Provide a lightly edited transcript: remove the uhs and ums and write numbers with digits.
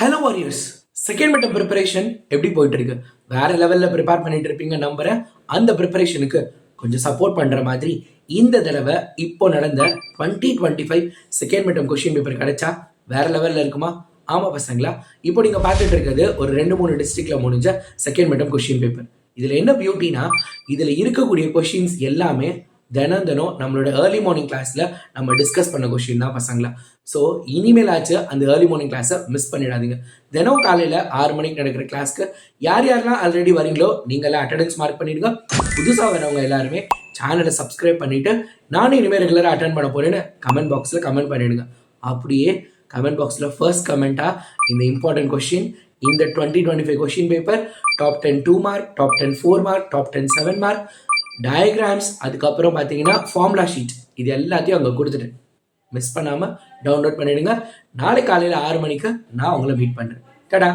Hello warriors, second mid preparation எப்படி போயிட்டு இருக்கு? வேற லெவலில் ப்ரிப்பேர் பண்ணிட்டு இருப்பீங்க நம்புறேன். அந்த ப்ரிப்பரேஷனுக்கு கொஞ்சம் சப்போர்ட் பண்ணுற மாதிரி இந்த தடவை இப்போ நடந்த 2025 செகண்ட் மிட்டம் கொஸ்டின் பேப்பர் கிடைச்சா வேற லெவலில் இருக்குமா? ஆமாம் பசங்களா, இப்போ நீங்கள் பார்த்துட்டு இருக்கிறது ஒரு 2-3 டிஸ்ட்ரிக்டில் முடிஞ்ச செகண்ட் மிட்டம் கொஸ்டின் பேப்பர். இதில் என்ன பியூட்டினா, இதில் இருக்கக்கூடிய கொஷின்ஸ் எல்லாமே தினம் நம்மளோட ஏர்லி மார்னிங் கிளாஸில் நம்ம டிஸ்கஸ் பண்ண கொஷின் தான் பசங்களா. ஸோ இனிமேல் ஆச்சு அந்த ஏர்லி மார்னிங் கிளாஸை மிஸ் பண்ணிடாதீங்க. தினம் காலையில் 6 மணிக்கு நடக்கிற கிளாஸ்க்கு யாரெல்லாம் ஆல்ரெடி வரீங்களோ நீங்களாம் அட்டண்டன்ஸ் மார்க் பண்ணிடுங்க. புதுசாக வரவங்க எல்லாருமே சேனலை சப்ஸ்கிரைப் பண்ணிவிட்டு நானும் இனிமேல் ரெகுலராக அட்டன் பண்ண போகிறேன்னு கமெண்ட் பாக்ஸில் கமெண்ட் பண்ணிவிடுங்க. அப்படியே கமெண்ட் பாக்ஸில் ஃபர்ஸ்ட் கமெண்ட்டாக இந்த இம்பார்ட்டன்ட் கொஷின், இந்த 2025 question paper top 10 2 mark, top 10 4 mark, top 10 7 mark, diagrams, அதுக்கப்புறம் பார்த்தீங்கன்னா ஃபார்முலா ஷீட், இது எல்லாத்தையும் அங்கே கொடுத்துட்டு மிஸ் பண்ணாமல் டவுன்லோட் பண்ணிடுங்க. நாளை காலையில் 6 மணிக்கு நான் உங்களை மீட் பண்ணுறேன். டடா.